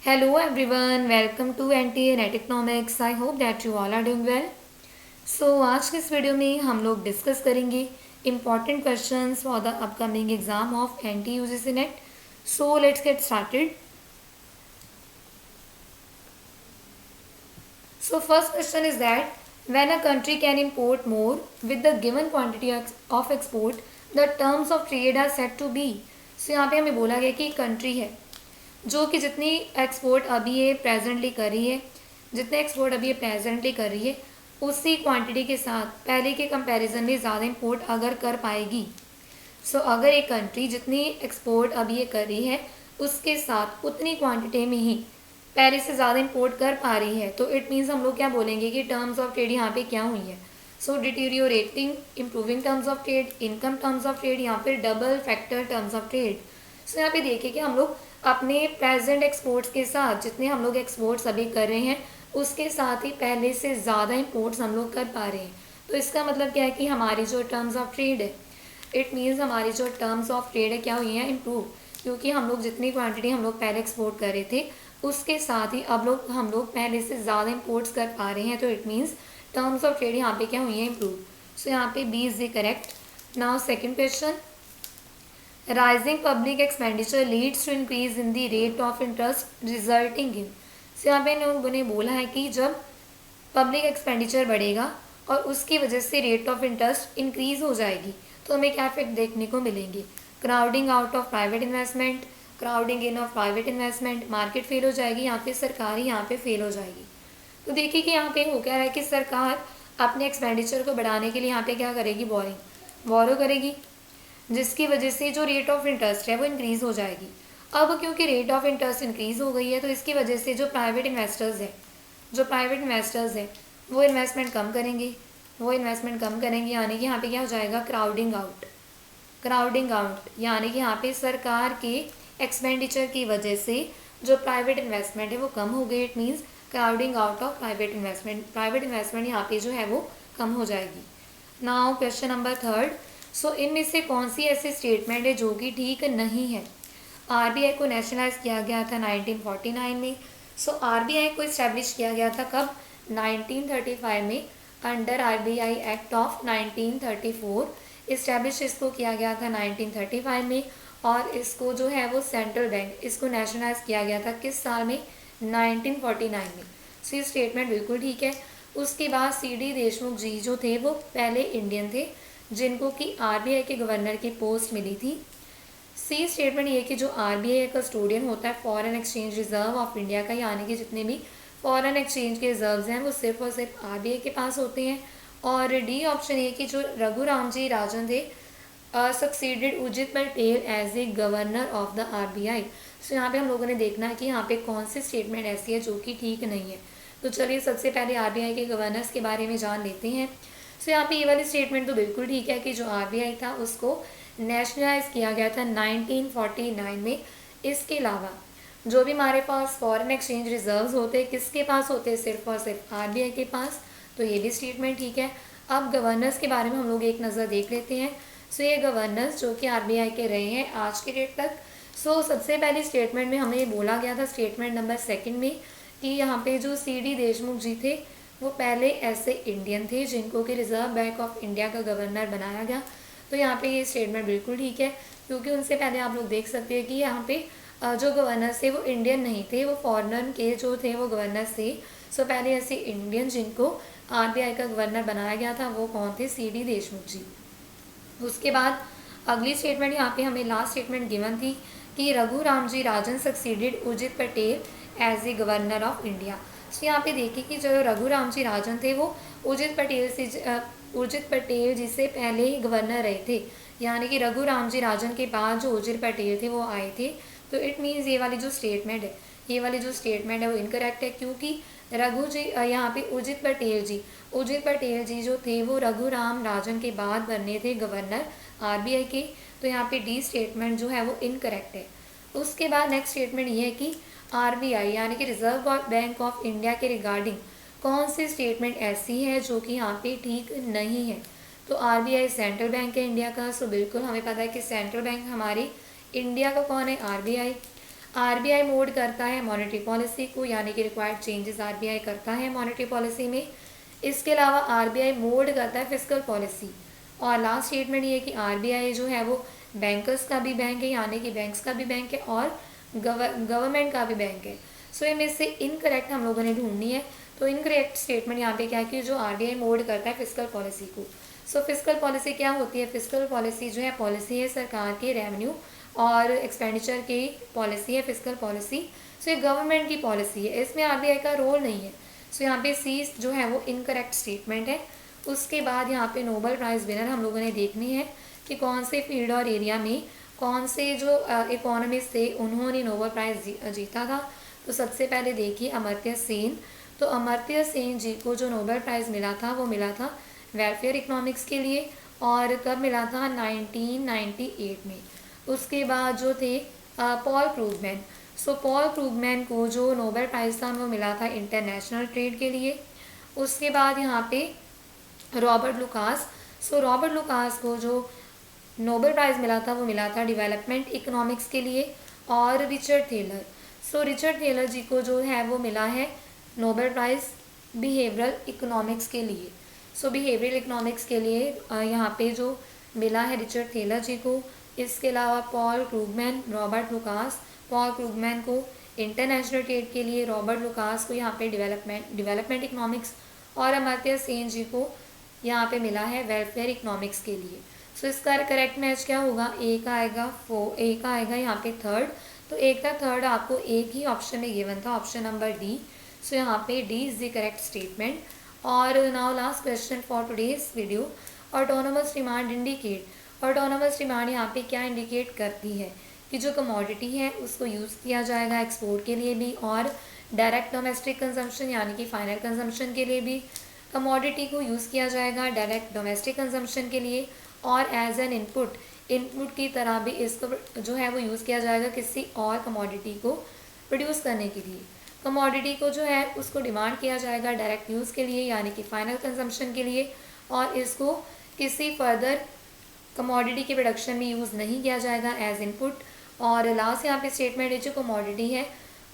Hello everyone, welcome to NTA Net Economics. I hope that you all are doing well. So आज के इस video में हम लोग डिस्कस करेंगे important questions for the upcoming exam of NTA UGC Net. So let's get started. So first question is that when a country can import more with the given quantity of export, the terms of trade are said to be. So यहाँ पे हमें बोला गया कि country है जो कि जितनी एक्सपोर्ट अभी ये प्रेजेंटली कर रही है, जितने एक्सपोर्ट अभी ये प्रेजेंटली कर रही है उसी क्वांटिटी के साथ पहले के कंपैरिजन में ज़्यादा इंपोर्ट अगर कर पाएगी, अगर एक कंट्री जितनी एक्सपोर्ट अभी ये कर रही है उसके साथ उतनी क्वांटिटी में ही पहले से ज़्यादा इंपोर्ट कर पा रही है, तो इट मीन्स हम लोग क्या बोलेंगे कि टर्म्स ऑफ ट्रेड यहाँ पे क्या हुई है. Deteriorating, improving terms of trade, income terms of trade या फिर double factor terms of trade. यहाँ पे देखिए कि हम लोग अपने प्रेजेंट एक्सपोर्ट्स के साथ जितने हम लोग एक्सपोर्ट्स अभी कर रहे हैं उसके साथ ही पहले से ज़्यादा इंपोर्ट्स हम लोग कर पा रहे हैं. तो इसका मतलब क्या है कि हमारी जो टर्म्स ऑफ ट्रेड है, इट मीन्स हमारी जो टर्म्स ऑफ ट्रेड है क्या हुई है, इम्प्रूव. क्योंकि हम लोग जितनी क्वांटिटी हम लोग पहले एक्सपोर्ट कर रहे थे उसके साथ ही अब हम लोग पहले से ज़्यादा इंपोर्ट्स कर पा रहे हैं, तो it means terms of trade यहाँ पे क्या हुई है, इम्प्रूव. यहाँ पे B is the correct. Now second question, rising public expenditure leads to increase in the rate of interest resulting in. यहाँ पे लोगों ने बोला है कि जब पब्लिक एक्सपेंडिचर बढ़ेगा और उसकी वजह से रेट ऑफ इंटरेस्ट इंक्रीज हो जाएगी तो हमें क्या इफेक्ट देखने को मिलेंगे. Crowding out of private investment, crowding in of private investment, market fail हो जाएगी, यहाँ पे सरकार ही यहाँ पे फेल हो जाएगी. तो देखिए कि यहाँ पे हो क्या रहा है कि सरकार अपने एक्सपेंडिचर को बढ़ाने के लिए यहाँ पे क्या करेगी, बोरो करेगी, जिसकी वजह से जो रेट ऑफ इंटरेस्ट है वो इंक्रीज़ हो जाएगी. अब क्योंकि रेट ऑफ इंटरेस्ट इंक्रीज़ हो गई है तो इसकी वजह से जो प्राइवेट इन्वेस्टर्स हैं वो इन्वेस्टमेंट कम करेंगे, यानी कि यहाँ पे क्या हो जाएगा, क्राउडिंग आउट, यानी कि यहाँ पे सरकार के एक्सपेंडिचर की वजह से जो प्राइवेट इन्वेस्टमेंट है वो कम हो गई. It means crowding out of private investment यहाँ पे जो है वो कम हो जाएगी. नाउ क्वेश्चन नंबर थर्ड, इनमें से कौन सी ऐसी स्टेटमेंट है जो कि ठीक नहीं है. आरबीआई को नेशनलाइज किया गया था 1949 में. आरबीआई को इस्टेब्लिश किया गया था कब, 1935 में, under RBI act of 1934. Establish इसको किया गया था 1935 में और इसको जो है वो सेंट्रल बैंक, इसको नेशनलाइज किया गया था किस साल में, 1949 में. ये स्टेटमेंट बिल्कुल ठीक है. उसके बाद सी.डी. देशमुख जी जो थे वो पहले इंडियन थे जिनको कि आरबीआई के गवर्नर की पोस्ट मिली थी. सी स्टेटमेंट ये कि जो आरबीआई का कस्टोडियन होता है foreign exchange reserve of India का, यानी कि जितने भी फॉरेन एक्सचेंज के रिजर्व्स हैं वो सिर्फ और सिर्फ आरबीआई के पास होते हैं. और डी ऑप्शन ये कि जो रघुराम जी राजन थे succeeded Urjit Patel as a governor of the RBI. यहाँ पे हम लोगों ने देखना है कि यहाँ पे कौन सी स्टेटमेंट ऐसी है जो कि ठीक नहीं है. तो चलिए सबसे पहले आरबीआई के गवर्नर्स के बारे में जान लेते हैं. यहाँ पे ये वाली स्टेटमेंट तो बिल्कुल ठीक है कि जो आरबीआई था उसको नेशनलाइज किया गया था 1949 में. इसके अलावा जो भी हमारे पास फॉरेन एक्सचेंज रिजर्व्स होते हैं किसके पास होते हैं, सिर्फ और सिर्फ आरबीआई के पास. तो ये भी स्टेटमेंट ठीक है. अब गवर्नर्स के बारे में हम लोग एक नज़र देख लेते हैं. ये गवर्नर्स जो कि आरबीआई के रहे हैं आज के डेट तक. सबसे पहली स्टेटमेंट में हमें ये बोला गया था, स्टेटमेंट नंबर सेकेंड में, कि यहाँ पे जो सी.डी. देशमुख जी थे वो पहले ऐसे इंडियन थे जिनको कि रिजर्व बैंक ऑफ इंडिया का गवर्नर बनाया गया. तो यहाँ पे ये स्टेटमेंट बिल्कुल ठीक है क्योंकि उनसे पहले आप लोग देख सकते हैं कि यहाँ पे जो गवर्नर्स थे वो इंडियन नहीं थे, वो फॉरेनर के जो थे वो गवर्नर्स थे. पहले ऐसे इंडियन जिनको आरबीआई का गवर्नर बनाया गया था वो कौन थे, सी.डी. देशमुख जी. उसके बाद अगली स्टेटमेंट यहाँ पे हमें लास्ट स्टेटमेंट गिवन थी कि Raghuram ji Rajan succeeded Urjit Patel as a governor of India. यहाँ पे देखिए कि जो रघुराम जी राजन थे वो उर्जित पटेल जी से पहले ही गवर्नर रहे थे, यानी कि रघुराम जी राजन के बाद जो उर्जित पटेल थे वो आए थे. तो इट मीन्स ये वाली जो स्टेटमेंट है वो इनकरेक्ट है क्योंकि यहाँ पे उर्जित पटेल जी जो थे वो रघुराम राजन के बाद बने थे गवर्नर आरबीआई के. तो यहाँ पे डी स्टेटमेंट जो है वो इनकरेक्ट है. उसके बाद नेक्स्ट स्टेटमेंट ये है कि आरबीआई यानी कि रिजर्व बैंक ऑफ इंडिया के रिगार्डिंग कौन सी स्टेटमेंट ऐसी है जो कि यहाँ पे ठीक नहीं है. तो आरबीआई सेंट्रल बैंक है इंडिया का. बिल्कुल हमें पता है कि सेंट्रल बैंक हमारी इंडिया का कौन है, आरबीआई. आरबीआई मोड करता है मॉनेटरी पॉलिसी को, यानी कि रिक्वायर्ड चेंजेस आरबीआई करता है मॉनेटरी पॉलिसी में। इसके अलावा आरबीआई मोड करता है फिस्कल पॉलिसी। और लास्ट स्टेटमेंट ये कि आरबीआई जो है वो बैंकर्स का भी बैंक है, यानी कि बैंक्स का भी बैंक है और गवर्नमेंट का भी बैंक है। सो इनमें से इनकरेक्ट हम लोगों ने ढूंढनी है। तो इनकरेक्ट स्टेटमेंट यहाँ पे क्या है कि जो आरबीआई मोड करता है फिस्कल पॉलिसी को। सो फिस्कल पॉलिसी क्या होती है? फिस्कल पॉलिसी जो है पॉलिसी है सरकार के रेवेन्यू और एक्सपेंडिचर की पॉलिसी है फिस्कल पॉलिसी। सो ये गवर्नमेंट की पॉलिसी है, इसमें आरबीआई का रोल नहीं है। सो यहाँ पे सी जो है वो इनकरेक्ट स्टेटमेंट है। उसके बाद यहाँ पे नोबेल प्राइज़ विनर हम लोगों ने देखनी है कि कौन से फील्ड और एरिया में कौन से जो इकोनॉमिस्ट थे उन्होंने नोबेल प्राइज़ जीता था। तो सबसे पहले देखिए अमर्त्य सेन। तो अमर्त्य सेन जी को जो नोबेल प्राइज़ मिला था वो मिला था वेलफेयर इकोनॉमिक्स के लिए, और कब मिला था? 1998 में। उसके बाद जो थे पॉल क्रूगमैन। सो पॉल क्रूगमैन को जो नोबेल प्राइज़ था वो मिला था इंटरनेशनल ट्रेड के लिए। उसके बाद यहाँ पे रॉबर्ट लुकास। सो रॉबर्ट लुकास को जो नोबेल प्राइज़ मिला था वो मिला था डेवलपमेंट इकोनॉमिक्स के लिए। और रिचर्ड थेलर। सो रिचर्ड थेलर जी को जो है वो मिला है नोबेल प्राइज़ बिहेवियरल इकोनॉमिक्स के लिए। सो बिहेवियरल इकोनॉमिक्स के लिए यहाँ पे जो मिला है रिचर्ड थेलर जी को। इसके अलावा पॉल क्रूगमैन, रॉबर्ट लुकास। पॉल क्रूगमैन को इंटरनेशनल ट्रेड के लिए, रॉबर्ट लुकास को यहाँ पे डेवलपमेंट इकोनॉमिक्स, और अमर्त्य सेन जी को यहाँ पे मिला है वेलफेयर इकोनॉमिक्स के लिए। सो इसका करेक्ट मैच क्या होगा? ए का आएगा यहाँ पे थर्ड। तो एक का थर्ड आपको एक ही ऑप्शन में गिवन था, ऑप्शन नंबर डी। सो यहाँ पे D is the correct statement. और now last question for today's video, autonomous demand indicate. Autonomous demand यहाँ पे क्या इंडिकेट करती है कि जो कमोडिटी है उसको यूज़ किया जाएगा एक्सपोर्ट के लिए भी, और डायरेक्ट डोमेस्टिक कंजम्पशन यानी कि फाइनल कंजम्पशन के लिए भी कमोडिटी को यूज़ किया जाएगा डायरेक्ट डोमेस्टिक कंजम्पशन के लिए, और एज एन इनपुट की तरह भी इसको जो है वो यूज़ किया जाएगा किसी और कमोडिटी को प्रोड्यूस करने के लिए। कमोडिटी को जो है उसको डिमांड किया जाएगा डायरेक्ट यूज़ के लिए यानी कि फाइनल कंजम्पशन के लिए, और इसको किसी फर्दर कमोडिटी के प्रोडक्शन में यूज़ नहीं किया जाएगा एज इनपुट। और लास्ट यहाँ पे स्टेटमेंट है जो कमोडिटी है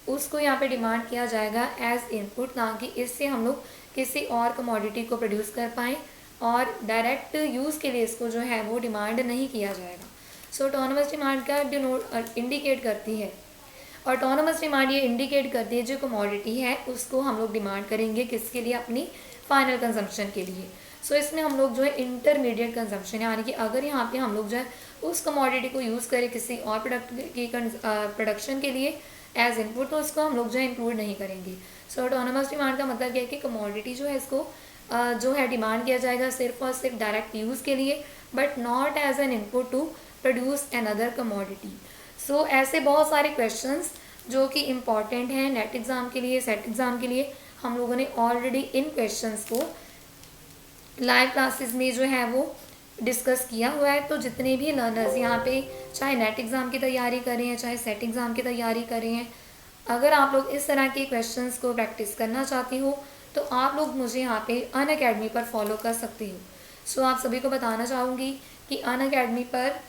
उसको यहाँ पे डिमांड किया जाएगा एज इनपुट, ताकि इससे हम लोग किसी और कमोडिटी को प्रोड्यूस कर पाएँ, और डायरेक्ट यूज़ के लिए इसको जो है वो डिमांड नहीं किया जाएगा। सो ऑटोनोमस डिमांड का इंडिकेट करती है, ऑटोनोमस डिमांड ये इंडिकेट करती है जो कमोडिटी है उसको हम लोग डिमांड करेंगे किसके लिए? अपनी फाइनल कंजम्पशन के लिए। सो इसमें हम लोग जो है इंटरमीडिएट कंजम्पशन यानी कि अगर यहाँ पे हम लोग जो है उस कमोडिटी को यूज़ करें किसी और प्रोडक्शन के लिए एज इनपुट, तो उसको हम लोग जो है इंक्लूड नहीं करेंगे। सो ऑटोनोमस डिमांड का मतलब क्या है कि कमोडिटी जो है इसको जो है डिमांड किया जाएगा सिर्फ और सिर्फ डायरेक्ट यूज़ के लिए, but not as an input to produce another commodity. So ऐसे बहुत सारे क्वेश्चंस जो कि इम्पॉर्टेंट हैं नेट एग्ज़ाम के लिए, सेट एग्ज़ाम के लिए, हम लोगों ने ऑलरेडी इन क्वेश्चंस को लाइव क्लासेस में जो है वो डिस्कस किया हुआ है। तो जितने भी लर्नर्स यहाँ पे चाहे नेट एग्ज़ाम की तैयारी कर रहे हैं चाहे सेट एग्ज़ाम की तैयारी कर रहे हैं, अगर आप लोग इस तरह के क्वेश्चंस को प्रैक्टिस करना चाहते हो तो आप लोग मुझे यहाँ पे अनअकैडमी पर फॉलो कर सकते हो। सो आप सभी को बताना चाहूँगी कि अनअकैडमी पर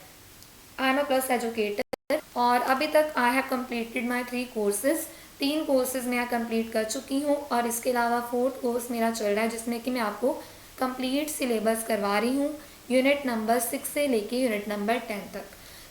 I am a plus educator, और अभी तक I have completed my 3 courses. 3 courses मैं कंप्लीट कर चुकी हूँ, और इसके अलावा 4th कोर्स मेरा चल रहा है जिसमें कि मैं आपको कंप्लीट सिलेबस करवा रही हूँ यूनिट नंबर 6 से लेके यूनिट नंबर 10 तक।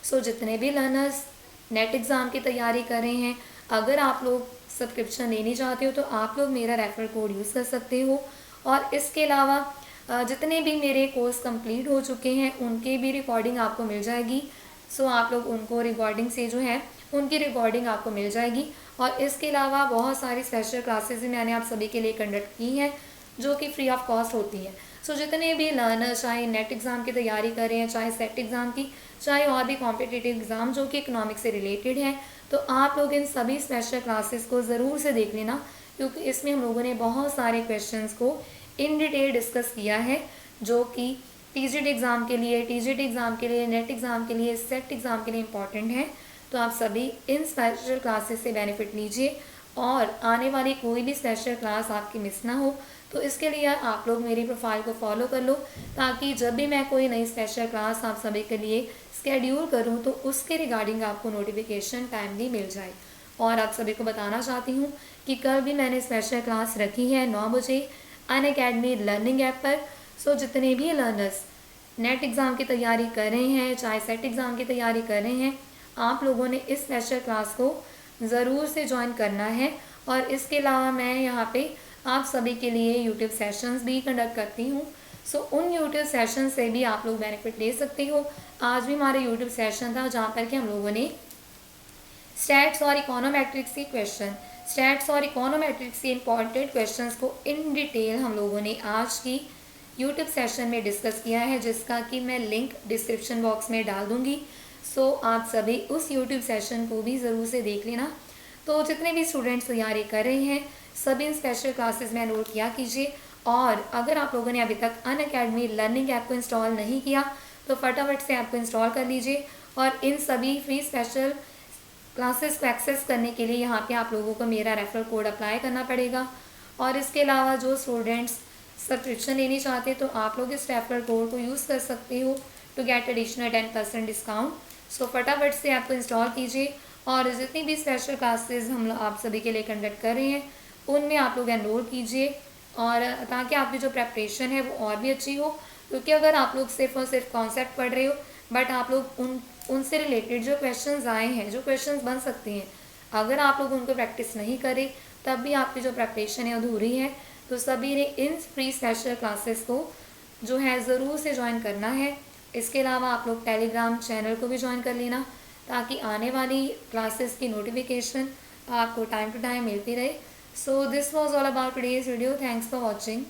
सो जितने भी लर्नर्स नेट एग्ज़ाम की तैयारी कर रहे हैं, अगर आप लोग सब्सक्रिप्शन लेनी चाहते हो तो आप लोग मेरा रेफर कोड यूज़ कर सकते हो। और इसके अलावा जितने भी मेरे कोर्स कंप्लीट हो चुके हैं उनकी भी रिकॉर्डिंग आपको मिल जाएगी। सो आप लोग उनको रिकॉर्डिंग से जो है उनकी रिकॉर्डिंग आपको मिल जाएगी। और इसके अलावा बहुत सारी स्पेशल क्लासेस भी मैंने आप सभी के लिए कंडक्ट की हैं जो कि फ्री ऑफ कॉस्ट होती हैं। सो जितने भी लर्नर चाहे नेट एग्ज़ाम की तैयारी कर रहे हैं चाहे सेट एग्ज़ाम की, चाहे और भी कॉम्पिटिटिव एग्ज़ाम जो कि इकोनॉमिक्स से रिलेटेड हैं, तो आप लोग इन सभी स्पेशल क्लासेस को ज़रूर से देख लेना, क्योंकि इसमें हम लोगों ने बहुत सारे क्वेश्चंस को इन डिटेल डिस्कस किया है जो कि टीजीटी एग्ज़ाम के लिए, नेट एग्ज़ाम के लिए, सेट एग्ज़ाम के लिए इम्पॉर्टेंट है। तो आप सभी इन स्पेशल क्लासेस से बेनिफिट लीजिए, और आने वाली कोई भी स्पेशल क्लास आपकी मिस ना हो तो इसके लिए आप लोग मेरी प्रोफाइल को फॉलो कर लो, ताकि जब भी मैं कोई नई स्पेशल क्लास आप सभी के लिए स्केड्यूल करूं तो उसके रिगार्डिंग आपको नोटिफिकेशन टाइमली मिल जाए। और आप सभी को बताना चाहती हूं कि कल भी मैंने स्पेशल क्लास रखी है 9 बजे अनअकैडमी लर्निंग ऐप पर। सो जितने भी लर्नर्स नेट एग्ज़ाम की तैयारी कर रहे हैं, चाहे सेट एग्ज़ाम की तैयारी कर रहे हैं, आप लोगों ने इस स्पेशल क्लास को ज़रूर से ज्वाइन करना है। और इसके अलावा मैं यहाँ पे आप सभी के लिए यूट्यूब सेशंस भी कंडक्ट करती हूँ। सो उन यूट्यूब सेशन से भी आप लोग बेनिफिट ले सकते हो। आज भी हमारे यूट्यूब सेशन था जहाँ पर कि हम लोगों ने स्टैट्स और इकोनोमेट्रिक्स के क्वेश्चन, स्टैट्स और इकोनोमेट्रिक्स के इम्पॉर्टेंट क्वेश्चंस को इन डिटेल हम लोगों ने आज की यूट्यूब सेशन में डिस्कस किया है, जिसका कि मैं लिंक डिस्क्रिप्शन बॉक्स में डाल दूँगी। सो आप सभी उस यूट्यूब सेशन को भी ज़रूर से देख लेना। तो जितने भी स्टूडेंट्स तैयारी कर रहे हैं सभी स्पेशल क्लासेस में एनरोल किया कीजिए। और अगर आप लोगों ने अभी तक अनअकैडमी लर्निंग ऐप को इंस्टॉल नहीं किया तो फटाफट से ऐप को इंस्टॉल कर लीजिए। और इन सभी फ्री स्पेशल क्लासेस को एक्सेस करने के लिए यहाँ पे आप लोगों को मेरा रेफरल कोड अप्लाई करना पड़ेगा। और इसके अलावा जो स्टूडेंट्स सब्सक्रिप्शन लेनी चाहते तो आप लोग इस रेफरल कोड को यूज़ कर सकते हो टू गेट एडिशनल 10% डिस्काउंट। सो फटाफट से ऐप को इंस्टॉल कीजिए और जितनी भी स्पेशल क्लासेस हम आप सभी के लिए कंडक्ट कर रहे हैं उनमें आप लोग एनरोल कीजिए, और ताकि आपकी जो प्रेपरेशन है वो और भी अच्छी हो। क्योंकि अगर आप लोग सिर्फ और सिर्फ कॉन्सेप्ट पढ़ रहे हो बट आप लोग उनसे रिलेटेड जो क्वेश्चंस आए हैं, जो क्वेश्चंस बन सकते हैं, अगर आप लोग उनको प्रैक्टिस नहीं करें तब भी आपकी जो प्रेपरेशन है अधूरी है। तो सभी ने इन फ्री स्पेशल क्लासेस को जो है ज़रूर से ज्वाइन करना है। इसके अलावा आप लोग टेलीग्राम चैनल को भी ज्वाइन कर लेना, ताकि आने वाली क्लासेस की नोटिफिकेशन आपको टाइम टू टाइम मिलती रहे। So this was all about today's video. Thanks for watching.